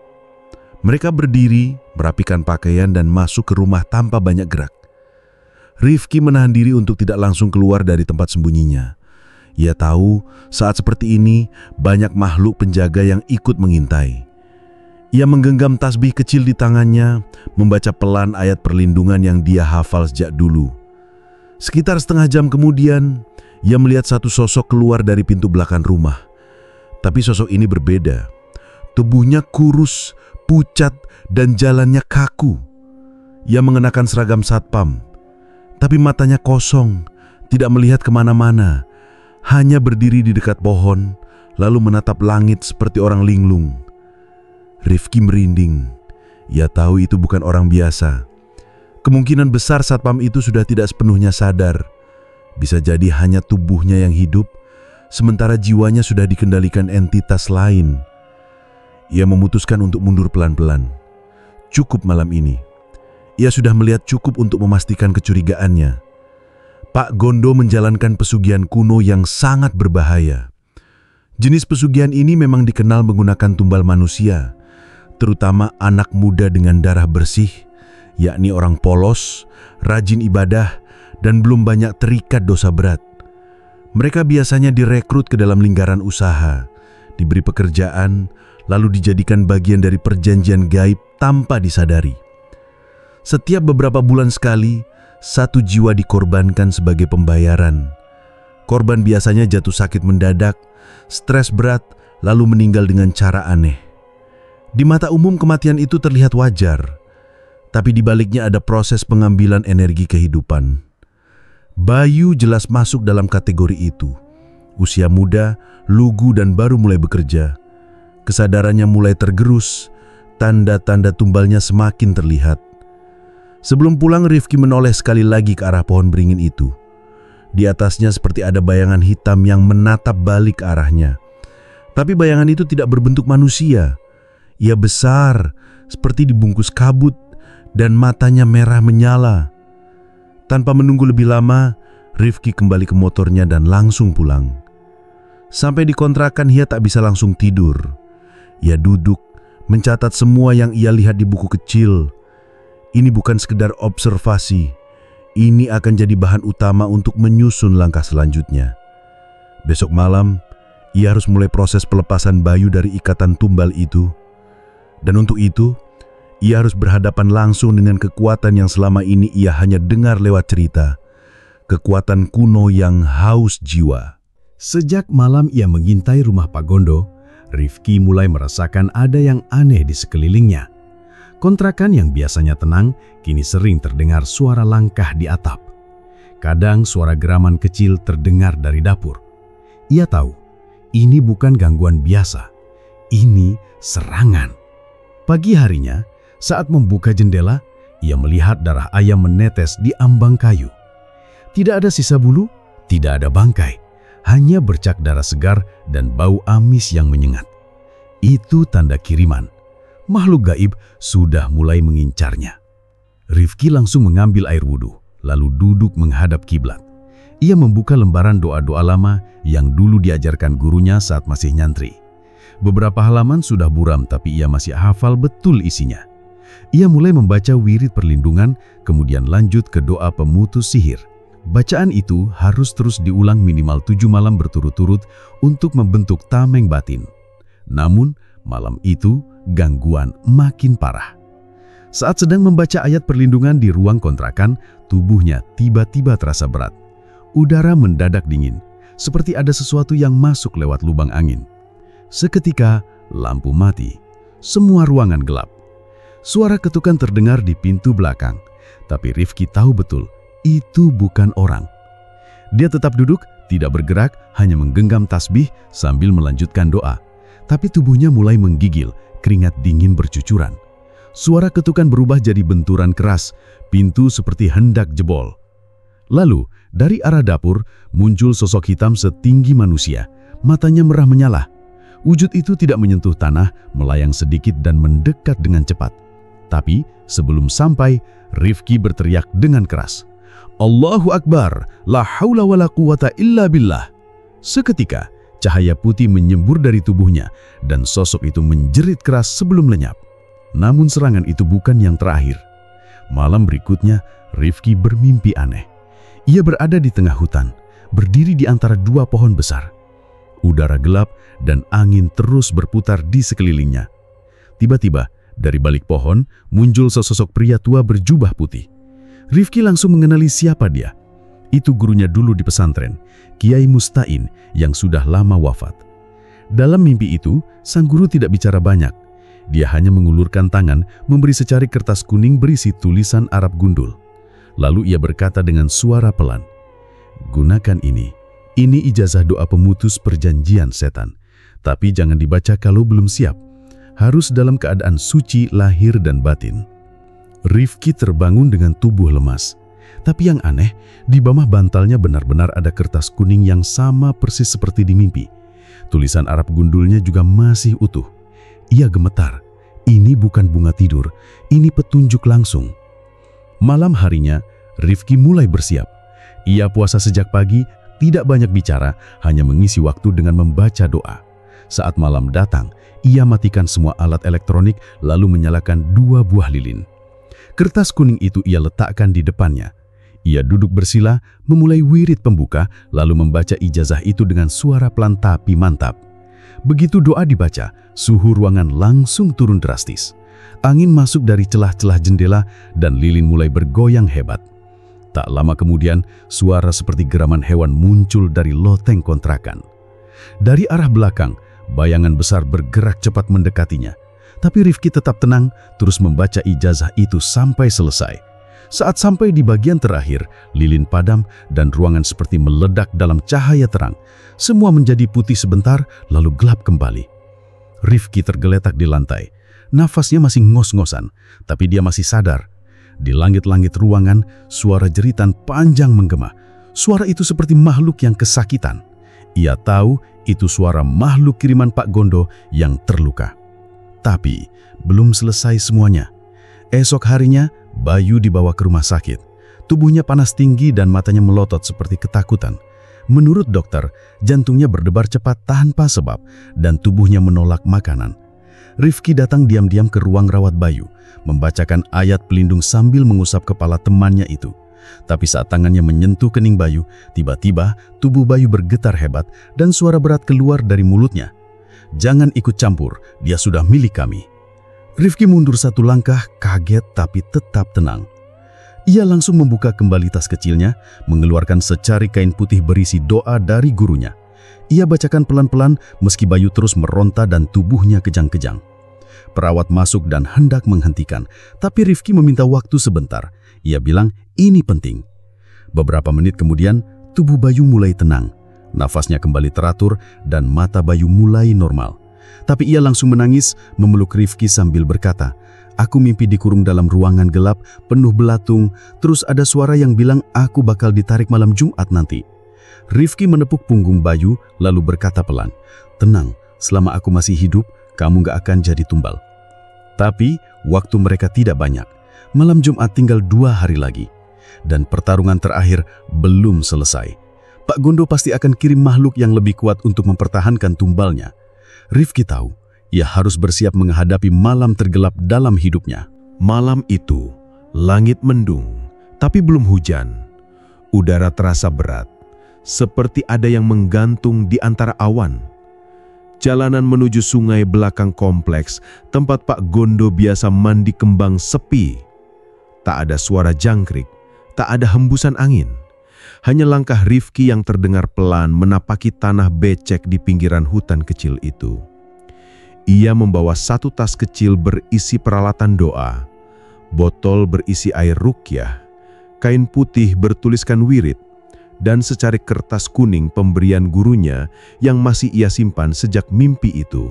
Mereka berdiri, merapikan pakaian dan masuk ke rumah tanpa banyak gerak. Rifki menahan diri untuk tidak langsung keluar dari tempat sembunyinya. Ia tahu saat seperti ini banyak makhluk penjaga yang ikut mengintai. Ia menggenggam tasbih kecil di tangannya, membaca pelan ayat perlindungan yang dia hafal sejak dulu. Sekitar setengah jam kemudian, ia melihat satu sosok keluar dari pintu belakang rumah. Tapi sosok ini berbeda. Tubuhnya kurus, pucat, dan jalannya kaku. Ia mengenakan seragam satpam, tapi matanya kosong, tidak melihat kemana-mana. Hanya berdiri di dekat pohon, lalu menatap langit seperti orang linglung. Rifki merinding. Ia tahu itu bukan orang biasa. Kemungkinan besar satpam itu sudah tidak sepenuhnya sadar. Bisa jadi hanya tubuhnya yang hidup, sementara jiwanya sudah dikendalikan entitas lain. Ia memutuskan untuk mundur pelan-pelan. Cukup malam ini. Ia sudah melihat cukup untuk memastikan kecurigaannya. Pak Gondo menjalankan pesugihan kuno yang sangat berbahaya. Jenis pesugihan ini memang dikenal menggunakan tumbal manusia, terutama anak muda dengan darah bersih, yakni orang polos, rajin ibadah, dan belum banyak terikat dosa berat. Mereka biasanya direkrut ke dalam lingkaran usaha, diberi pekerjaan, lalu dijadikan bagian dari perjanjian gaib tanpa disadari. Setiap beberapa bulan sekali, 1 jiwa dikorbankan sebagai pembayaran. Korban biasanya jatuh sakit mendadak, stres berat, lalu meninggal dengan cara aneh. Di mata umum kematian itu terlihat wajar, tapi di baliknya ada proses pengambilan energi kehidupan. Bayu jelas masuk dalam kategori itu. Usia muda, lugu dan baru mulai bekerja. Kesadarannya mulai tergerus, tanda-tanda tumbalnya semakin terlihat. Sebelum pulang, Rifki menoleh sekali lagi ke arah pohon beringin itu. Di atasnya seperti ada bayangan hitam yang menatap balik ke arahnya. Tapi bayangan itu tidak berbentuk manusia. Ia besar, seperti dibungkus kabut, dan matanya merah menyala. Tanpa menunggu lebih lama, Rifki kembali ke motornya dan langsung pulang. Sampai di kontrakan, ia tak bisa langsung tidur. Ia duduk, mencatat semua yang ia lihat di buku kecil. Ini bukan sekedar observasi, ini akan jadi bahan utama untuk menyusun langkah selanjutnya. Besok malam, ia harus mulai proses pelepasan Bayu dari ikatan tumbal itu. Dan untuk itu, ia harus berhadapan langsung dengan kekuatan yang selama ini ia hanya dengar lewat cerita. Kekuatan kuno yang haus jiwa. Sejak malam ia mengintai rumah Pak Gondo, Rifki mulai merasakan ada yang aneh di sekelilingnya. Kontrakan yang biasanya tenang, kini sering terdengar suara langkah di atap. Kadang suara geraman kecil terdengar dari dapur. Ia tahu, ini bukan gangguan biasa. Ini serangan. Pagi harinya, saat membuka jendela, ia melihat darah ayam menetes di ambang kayu. Tidak ada sisa bulu, tidak ada bangkai. Hanya bercak darah segar dan bau amis yang menyengat. Itu tanda kiriman. Makhluk gaib sudah mulai mengincarnya. Rifki langsung mengambil air wudhu, lalu duduk menghadap kiblat. Ia membuka lembaran doa-doa lama yang dulu diajarkan gurunya saat masih nyantri. Beberapa halaman sudah buram, tapi ia masih hafal betul isinya. Ia mulai membaca wirid perlindungan, kemudian lanjut ke doa pemutus sihir. Bacaan itu harus terus diulang minimal 7 malam berturut-turut untuk membentuk tameng batin. Namun, malam itu gangguan makin parah. Saat sedang membaca ayat perlindungan di ruang kontrakan, tubuhnya tiba-tiba terasa berat. Udara mendadak dingin, seperti ada sesuatu yang masuk lewat lubang angin. Seketika, lampu mati. semua ruangan gelap. Suara ketukan terdengar di pintu belakang, tapi Rifki tahu betul itu bukan orang. Dia tetap duduk, tidak bergerak, hanya menggenggam tasbih sambil melanjutkan doa. Tapi tubuhnya mulai menggigil, keringat dingin bercucuran. Suara ketukan berubah jadi benturan keras, pintu seperti hendak jebol. Lalu, dari arah dapur, muncul sosok hitam setinggi manusia, matanya merah menyala. Wujud itu tidak menyentuh tanah, melayang sedikit dan mendekat dengan cepat. Tapi, sebelum sampai, Rifki berteriak dengan keras, "Allahu Akbar, la haula wa la quwata illa billah." Seketika, cahaya putih menyembur dari tubuhnya dan sosok itu menjerit keras sebelum lenyap. Namun serangan itu bukan yang terakhir. Malam berikutnya, Rifki bermimpi aneh. Ia berada di tengah hutan, berdiri di antara dua pohon besar. Udara gelap dan angin terus berputar di sekelilingnya. Tiba-tiba, dari balik pohon, muncul sesosok pria tua berjubah putih. Rifki langsung mengenali siapa dia. Itu gurunya dulu di pesantren, Kiai Mustain yang sudah lama wafat. Dalam mimpi itu, sang guru tidak bicara banyak. Dia hanya mengulurkan tangan, memberi secari kertas kuning berisi tulisan Arab gundul. Lalu ia berkata dengan suara pelan, "Gunakan ini ijazah doa pemutus perjanjian setan. Tapi jangan dibaca kalau belum siap. Harus dalam keadaan suci lahir dan batin." Rifki terbangun dengan tubuh lemas. Tapi yang aneh, di bawah bantalnya benar-benar ada kertas kuning yang sama persis seperti di mimpi. Tulisan Arab gundulnya juga masih utuh. Ia gemetar. Ini bukan bunga tidur, ini petunjuk langsung. Malam harinya, Rifki mulai bersiap. Ia puasa sejak pagi, tidak banyak bicara, hanya mengisi waktu dengan membaca doa. Saat malam datang, ia matikan semua alat elektronik lalu menyalakan 2 buah lilin. Kertas kuning itu ia letakkan di depannya. Ia duduk bersila, memulai wirid pembuka, lalu membaca ijazah itu dengan suara pelan tapi mantap. Begitu doa dibaca, suhu ruangan langsung turun drastis. Angin masuk dari celah-celah jendela dan lilin mulai bergoyang hebat. Tak lama kemudian, suara seperti geraman hewan muncul dari loteng kontrakan. Dari arah belakang, bayangan besar bergerak cepat mendekatinya. Tapi Rifki tetap tenang, terus membaca ijazah itu sampai selesai. Saat sampai di bagian terakhir, lilin padam dan ruangan seperti meledak dalam cahaya terang. Semua menjadi putih sebentar, lalu gelap kembali. Rifki tergeletak di lantai. Nafasnya masih ngos-ngosan, tapi dia masih sadar. Di langit-langit ruangan, suara jeritan panjang menggema. Suara itu seperti makhluk yang kesakitan. Ia tahu itu suara makhluk kiriman Pak Gondo yang terluka. Tapi belum selesai semuanya. Esok harinya, Bayu dibawa ke rumah sakit. Tubuhnya panas tinggi dan matanya melotot seperti ketakutan. Menurut dokter, jantungnya berdebar cepat tanpa sebab dan tubuhnya menolak makanan. Rifki datang diam-diam ke ruang rawat Bayu, membacakan ayat pelindung sambil mengusap kepala temannya itu. Tapi saat tangannya menyentuh kening Bayu, tiba-tiba tubuh Bayu bergetar hebat dan suara berat keluar dari mulutnya. "Jangan ikut campur, dia sudah milik kami." Rifki mundur 1 langkah, kaget tapi tetap tenang. Ia langsung membuka kembali tas kecilnya, mengeluarkan secari kain putih berisi doa dari gurunya. Ia bacakan pelan-pelan meski Bayu terus meronta dan tubuhnya kejang-kejang. Perawat masuk dan hendak menghentikan, tapi Rifki meminta waktu sebentar. Ia bilang ini penting. Beberapa menit kemudian, tubuh Bayu mulai tenang. Nafasnya kembali teratur dan mata Bayu mulai normal. Tapi ia langsung menangis, memeluk Rifki sambil berkata, "Aku mimpi dikurung dalam ruangan gelap, penuh belatung, terus ada suara yang bilang aku bakal ditarik malam Jumat nanti." Rifki menepuk punggung Bayu, lalu berkata pelan, "Tenang, selama aku masih hidup, kamu gak akan jadi tumbal." Tapi, waktu mereka tidak banyak. Malam Jumat tinggal 2 hari lagi. Dan pertarungan terakhir belum selesai. Pak Gondo pasti akan kirim makhluk yang lebih kuat untuk mempertahankan tumbalnya. Rifki tahu, ia harus bersiap menghadapi malam tergelap dalam hidupnya. Malam itu, langit mendung, tapi belum hujan. Udara terasa berat, seperti ada yang menggantung di antara awan. Jalanan menuju sungai belakang kompleks, tempat Pak Gondo biasa mandi kembang, sepi. Tak ada suara jangkrik, tak ada hembusan angin. Hanya langkah Rifki yang terdengar pelan menapaki tanah becek di pinggiran hutan kecil itu. Ia membawa satu tas kecil berisi peralatan doa, botol berisi air ruqyah, kain putih bertuliskan wirid, dan secarik kertas kuning pemberian gurunya yang masih ia simpan sejak mimpi itu.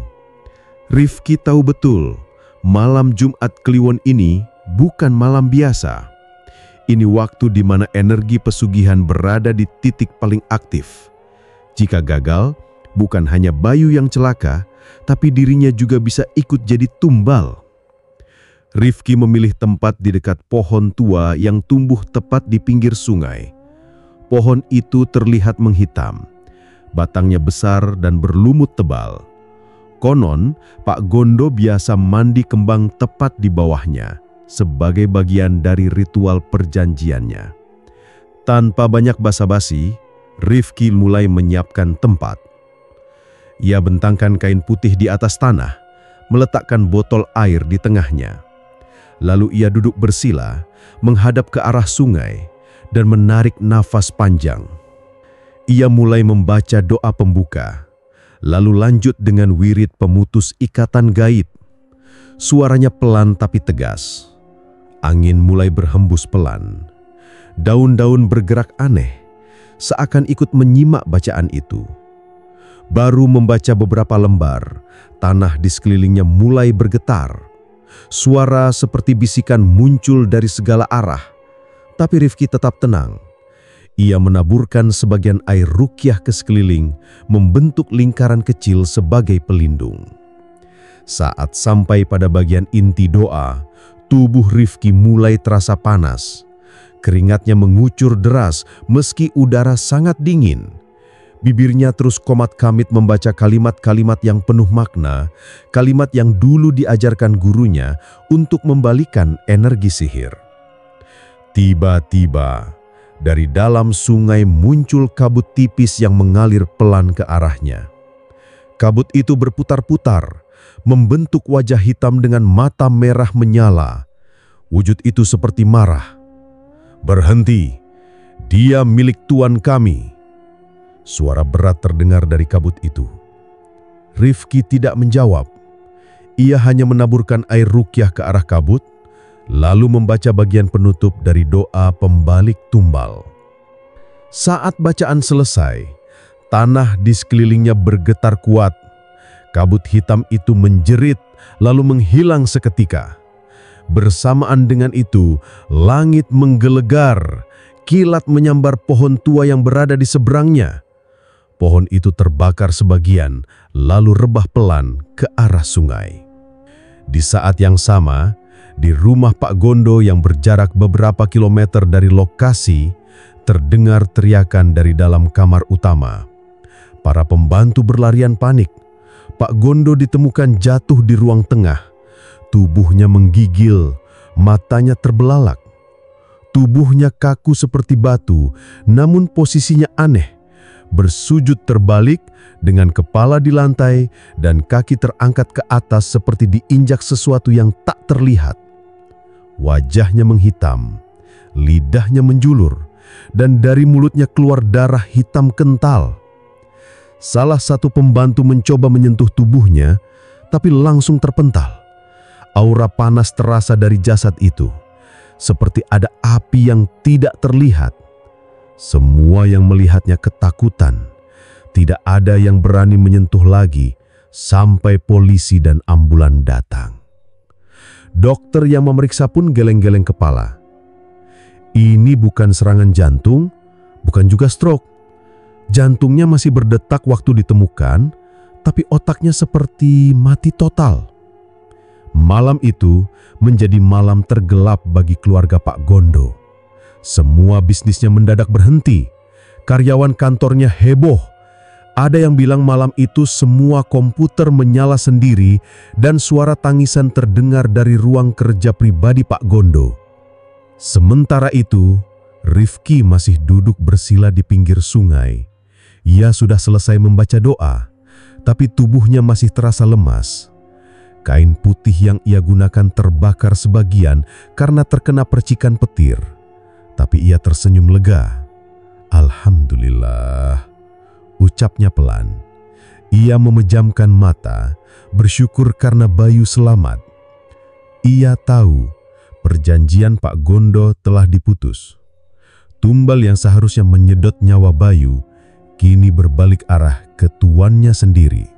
Rifki tahu betul, malam Jumat Kliwon ini bukan malam biasa. Ini waktu di mana energi pesugihan berada di titik paling aktif. Jika gagal, bukan hanya Bayu yang celaka, tapi dirinya juga bisa ikut jadi tumbal. Rifki memilih tempat di dekat pohon tua yang tumbuh tepat di pinggir sungai. Pohon itu terlihat menghitam, batangnya besar dan berlumut tebal. Konon, Pak Gondo biasa mandi kembang tepat di bawahnya, sebagai bagian dari ritual perjanjiannya. Tanpa banyak basa-basi, Rifki mulai menyiapkan tempat. Ia bentangkan kain putih di atas tanah, meletakkan botol air di tengahnya. Lalu ia duduk bersila, menghadap ke arah sungai, dan menarik nafas panjang. Ia mulai membaca doa pembuka, lalu lanjut dengan wirid pemutus ikatan gaib. Suaranya pelan tapi tegas. Angin mulai berhembus pelan. Daun-daun bergerak aneh, seakan ikut menyimak bacaan itu. Baru membaca beberapa lembar, tanah di sekelilingnya mulai bergetar. Suara seperti bisikan muncul dari segala arah, tapi Rifki tetap tenang. Ia menaburkan sebagian air ruqyah ke sekeliling, membentuk lingkaran kecil sebagai pelindung. Saat sampai pada bagian inti doa, tubuh Rifki mulai terasa panas. Keringatnya mengucur deras meski udara sangat dingin. Bibirnya terus komat-kamit membaca kalimat-kalimat yang penuh makna, kalimat yang dulu diajarkan gurunya untuk membalikan energi sihir. Tiba-tiba, dari dalam sungai muncul kabut tipis yang mengalir pelan ke arahnya. Kabut itu berputar-putar, membentuk wajah hitam dengan mata merah menyala. Wujud itu seperti marah. "Berhenti, dia milik tuan kami." Suara berat terdengar dari kabut itu. Rifki tidak menjawab. Ia hanya menaburkan air ruqyah ke arah kabut, lalu membaca bagian penutup dari doa pembalik tumbal. Saat bacaan selesai, tanah di sekelilingnya bergetar kuat. Kabut hitam itu menjerit, lalu menghilang seketika. Bersamaan dengan itu, langit menggelegar, kilat menyambar pohon tua yang berada di seberangnya. Pohon itu terbakar sebagian, lalu rebah pelan ke arah sungai. Di saat yang sama, di rumah Pak Gondo yang berjarak beberapa kilometer dari lokasi, terdengar teriakan dari dalam kamar utama. Para pembantu berlarian panik. Pak Gondo ditemukan jatuh di ruang tengah. Tubuhnya menggigil, matanya terbelalak. Tubuhnya kaku seperti batu, namun posisinya aneh. Bersujud terbalik dengan kepala di lantai dan kaki terangkat ke atas seperti diinjak sesuatu yang tak terlihat. Wajahnya menghitam, lidahnya menjulur, dan dari mulutnya keluar darah hitam kental. Salah satu pembantu mencoba menyentuh tubuhnya, tapi langsung terpental. Aura panas terasa dari jasad itu, seperti ada api yang tidak terlihat. Semua yang melihatnya ketakutan. Tidak ada yang berani menyentuh lagi sampai polisi dan ambulan datang. Dokter yang memeriksa pun geleng-geleng kepala. Ini bukan serangan jantung, bukan juga stroke. Jantungnya masih berdetak waktu ditemukan, tapi otaknya seperti mati total. Malam itu menjadi malam tergelap bagi keluarga Pak Gondo. Semua bisnisnya mendadak berhenti. Karyawan kantornya heboh. Ada yang bilang malam itu semua komputer menyala sendiri dan suara tangisan terdengar dari ruang kerja pribadi Pak Gondo. Sementara itu, Rifki masih duduk bersila di pinggir sungai. Ia sudah selesai membaca doa, tapi tubuhnya masih terasa lemas. Kain putih yang ia gunakan terbakar sebagian karena terkena percikan petir. Tapi ia tersenyum lega. "Alhamdulillah," ucapnya pelan. Ia memejamkan mata, bersyukur karena Bayu selamat. Ia tahu perjanjian Pak Gondo telah diputus. Tumbal yang seharusnya menyedot nyawa Bayu kini berbalik arah ke tuannya sendiri.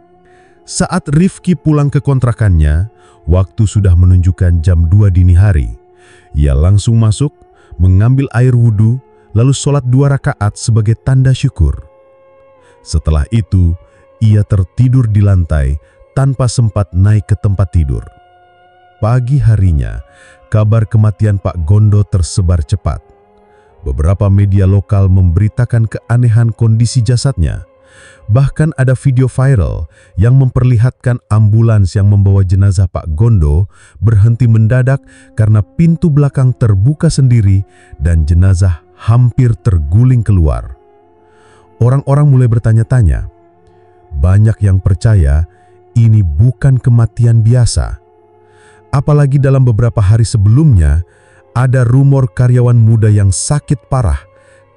Saat Rifki pulang ke kontrakannya, waktu sudah menunjukkan jam 2 dini hari. Ia langsung masuk, mengambil air wudhu, lalu sholat 2 rakaat sebagai tanda syukur. Setelah itu, ia tertidur di lantai tanpa sempat naik ke tempat tidur. Pagi harinya, kabar kematian Pak Gondo tersebar cepat. Beberapa media lokal memberitakan keanehan kondisi jasadnya. Bahkan ada video viral yang memperlihatkan ambulans yang membawa jenazah Pak Gondo berhenti mendadak karena pintu belakang terbuka sendiri dan jenazah hampir terguling keluar. Orang-orang mulai bertanya-tanya. Banyak yang percaya ini bukan kematian biasa. Apalagi dalam beberapa hari sebelumnya, ada rumor karyawan muda yang sakit parah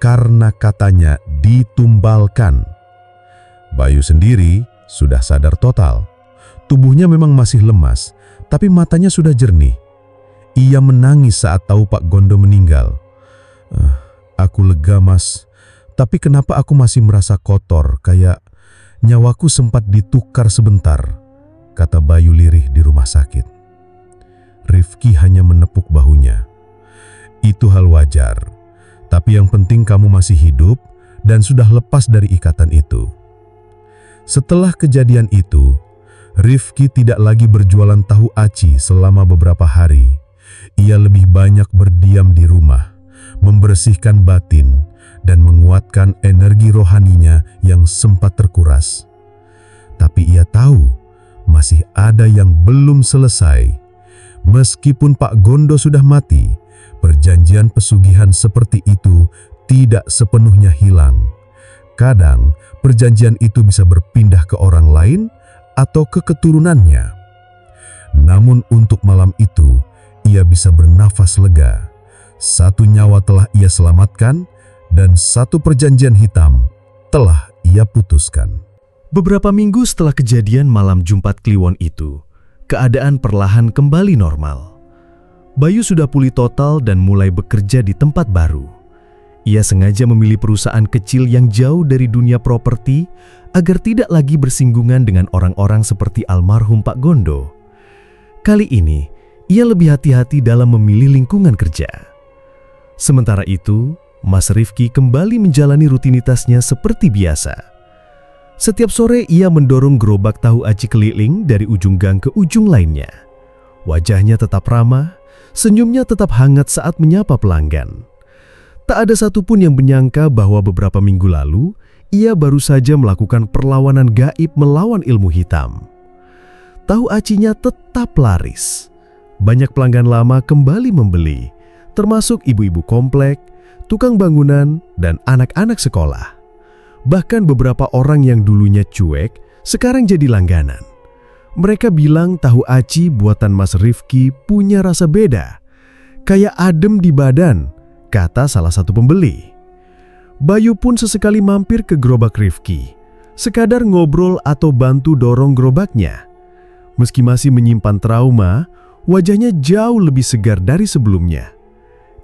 karena katanya ditumbalkan. Bayu sendiri sudah sadar total. Tubuhnya memang masih lemas, tapi matanya sudah jernih. Ia menangis saat tahu Pak Gondo meninggal. Aku lega, Mas. Tapi kenapa aku masih merasa kotor, kayak nyawaku sempat ditukar sebentar, kata Bayu lirih di rumah sakit. Rifki hanya menepuk bahunya. Itu hal wajar, tapi yang penting kamu masih hidup dan sudah lepas dari ikatan itu. Setelah kejadian itu, Rifki tidak lagi berjualan tahu aci selama beberapa hari. Ia lebih banyak berdiam di rumah, membersihkan batin, dan menguatkan energi rohaninya yang sempat terkuras. Tapi ia tahu masih ada yang belum selesai. Meskipun Pak Gondo sudah mati, perjanjian pesugihan seperti itu tidak sepenuhnya hilang. Kadang perjanjian itu bisa berpindah ke orang lain atau ke keturunannya. Namun untuk malam itu, ia bisa bernafas lega. 1 nyawa telah ia selamatkan, dan 1 perjanjian hitam telah ia putuskan. Beberapa minggu setelah kejadian malam Jumat Kliwon itu, keadaan perlahan kembali normal. Bayu sudah pulih total dan mulai bekerja di tempat baru. Ia sengaja memilih perusahaan kecil yang jauh dari dunia properti agar tidak lagi bersinggungan dengan orang-orang seperti almarhum Pak Gondo. Kali ini, ia lebih hati-hati dalam memilih lingkungan kerja. Sementara itu, Mas Rifki kembali menjalani rutinitasnya seperti biasa. Setiap sore ia mendorong gerobak tahu aci keliling dari ujung gang ke ujung lainnya. Wajahnya tetap ramah, senyumnya tetap hangat saat menyapa pelanggan. Tak ada satupun yang menyangka bahwa beberapa minggu lalu, ia baru saja melakukan perlawanan gaib melawan ilmu hitam. Tahu acinya tetap laris. Banyak pelanggan lama kembali membeli, termasuk ibu-ibu komplek, tukang bangunan, dan anak-anak sekolah. Bahkan beberapa orang yang dulunya cuek, sekarang jadi langganan. Mereka bilang tahu aci buatan Mas Rifki punya rasa beda. Kayak adem di badan, kata salah satu pembeli. Bayu pun sesekali mampir ke gerobak Rifki, sekadar ngobrol atau bantu dorong gerobaknya. Meski masih menyimpan trauma, wajahnya jauh lebih segar dari sebelumnya.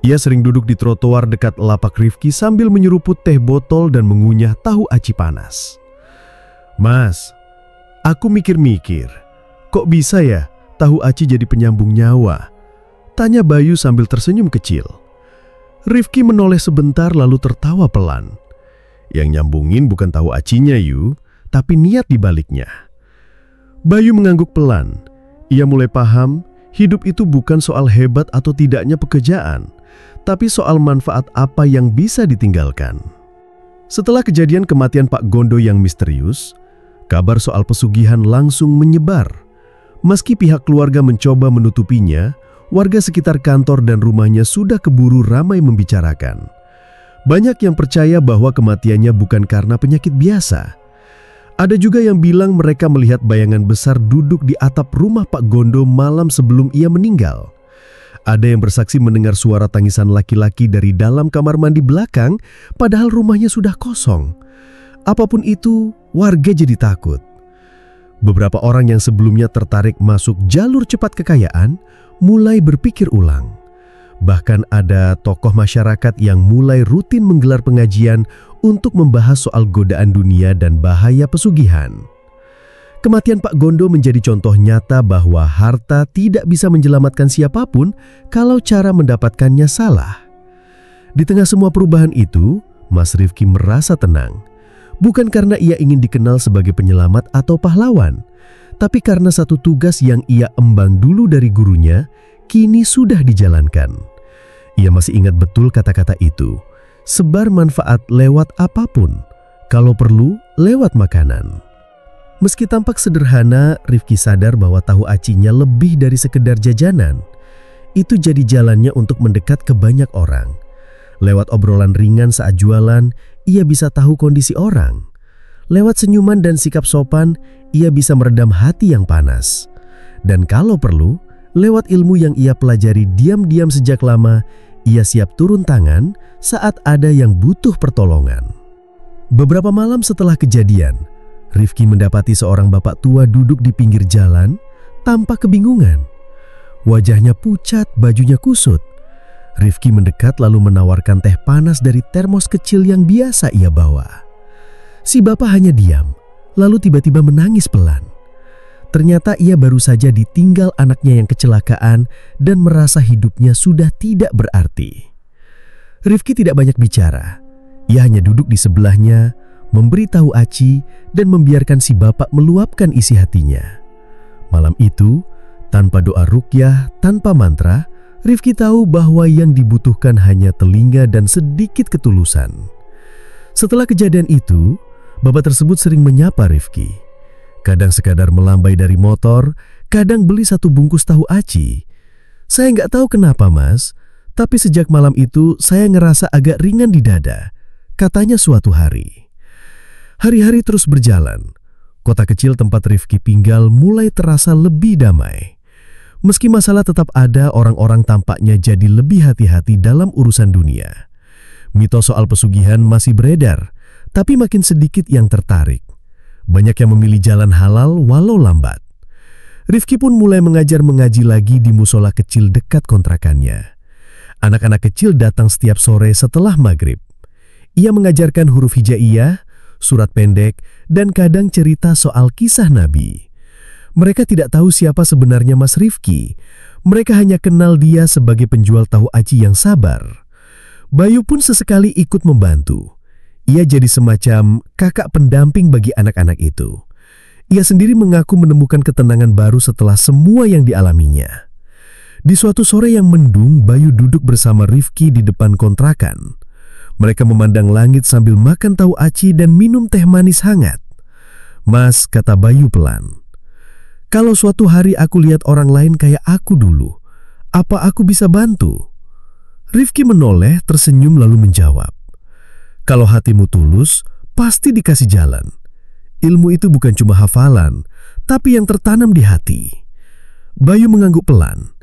Ia sering duduk di trotoar dekat lapak Rifki sambil menyeruput teh botol dan mengunyah tahu aci panas. Mas, aku mikir-mikir, kok bisa ya tahu aci jadi penyambung nyawa? Tanya Bayu sambil tersenyum kecil. Rifki menoleh sebentar lalu tertawa pelan. Yang nyambungin bukan tahu acinya Yu, tapi niat di baliknya. Bayu mengangguk pelan. Ia mulai paham, hidup itu bukan soal hebat atau tidaknya pekerjaan, tapi soal manfaat apa yang bisa ditinggalkan. Setelah kejadian kematian Pak Gondo yang misterius, kabar soal pesugihan langsung menyebar. Meski pihak keluarga mencoba menutupinya, warga sekitar kantor dan rumahnya sudah keburu ramai membicarakan. Banyak yang percaya bahwa kematiannya bukan karena penyakit biasa. Ada juga yang bilang mereka melihat bayangan besar duduk di atap rumah Pak Gondo malam sebelum ia meninggal. Ada yang bersaksi mendengar suara tangisan laki-laki dari dalam kamar mandi belakang, padahal rumahnya sudah kosong. Apapun itu, warga jadi takut. Beberapa orang yang sebelumnya tertarik masuk jalur cepat kekayaan mulai berpikir ulang. Bahkan ada tokoh masyarakat yang mulai rutin menggelar pengajian untuk membahas soal godaan dunia dan bahaya pesugihan. Kematian Pak Gondo menjadi contoh nyata bahwa harta tidak bisa menyelamatkan siapapun kalau cara mendapatkannya salah. Di tengah semua perubahan itu, Mas Rifki merasa tenang. Bukan karena ia ingin dikenal sebagai penyelamat atau pahlawan, tapi karena satu tugas yang ia emban dulu dari gurunya, kini sudah dijalankan. Ia masih ingat betul kata-kata itu, sebar manfaat lewat apapun, kalau perlu lewat makanan. Meski tampak sederhana, Rifki sadar bahwa tahu acinya lebih dari sekedar jajanan. Itu jadi jalannya untuk mendekat ke banyak orang. Lewat obrolan ringan saat jualan, ia bisa tahu kondisi orang. Lewat senyuman dan sikap sopan, ia bisa meredam hati yang panas. Dan kalau perlu, lewat ilmu yang ia pelajari diam-diam sejak lama, ia siap turun tangan saat ada yang butuh pertolongan. Beberapa malam setelah kejadian, Rifki mendapati seorang bapak tua duduk di pinggir jalan tanpa kebingungan. Wajahnya pucat, bajunya kusut. Rifki mendekat lalu menawarkan teh panas dari termos kecil yang biasa ia bawa. Si bapak hanya diam, lalu tiba-tiba menangis pelan. Ternyata ia baru saja ditinggal anaknya yang kecelakaan dan merasa hidupnya sudah tidak berarti. Rifki tidak banyak bicara. Ia hanya duduk di sebelahnya, memberitahu Aci dan membiarkan si bapak meluapkan isi hatinya. Malam itu, tanpa doa ruqyah, tanpa mantra, Rifki tahu bahwa yang dibutuhkan hanya telinga dan sedikit ketulusan. Setelah kejadian itu, bapak tersebut sering menyapa Rifki. Kadang sekadar melambai dari motor, kadang beli 1 bungkus tahu aci. Saya nggak tahu kenapa mas, tapi sejak malam itu saya ngerasa agak ringan di dada, katanya suatu hari. Hari-hari terus berjalan. Kota kecil tempat Rifki tinggal mulai terasa lebih damai. Meski masalah tetap ada, orang-orang tampaknya jadi lebih hati-hati dalam urusan dunia. Mitos soal pesugihan masih beredar, tapi makin sedikit yang tertarik. Banyak yang memilih jalan halal walau lambat. Rifki pun mulai mengajar mengaji lagi di musola kecil dekat kontrakannya. Anak-anak kecil datang setiap sore setelah maghrib. Ia mengajarkan huruf hijaiyah, surat pendek, dan kadang cerita soal kisah Nabi. Mereka tidak tahu siapa sebenarnya Mas Rifki. Mereka hanya kenal dia sebagai penjual tahu aci yang sabar. Bayu pun sesekali ikut membantu. Ia jadi semacam kakak pendamping bagi anak-anak itu. Ia sendiri mengaku menemukan ketenangan baru setelah semua yang dialaminya. Di suatu sore yang mendung, Bayu duduk bersama Rifki di depan kontrakan. Mereka memandang langit sambil makan tahu aci dan minum teh manis hangat. Mas, kata Bayu pelan, kalau suatu hari aku lihat orang lain kayak aku dulu, apa aku bisa bantu? Rifki menoleh, tersenyum lalu menjawab, kalau hatimu tulus, pasti dikasih jalan. Ilmu itu bukan cuma hafalan, tapi yang tertanam di hati. Bayu mengangguk pelan.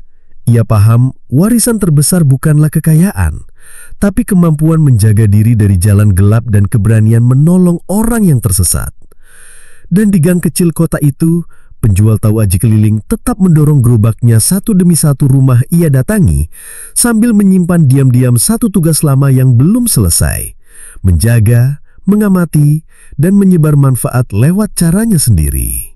Ia paham warisan terbesar bukanlah kekayaan, tapi kemampuan menjaga diri dari jalan gelap dan keberanian menolong orang yang tersesat. Dan di gang kecil kota itu, penjual tahu aci keliling tetap mendorong gerobaknya satu demi satu rumah ia datangi, sambil menyimpan diam-diam satu tugas lama yang belum selesai. Menjaga, mengamati, dan menyebar manfaat lewat caranya sendiri.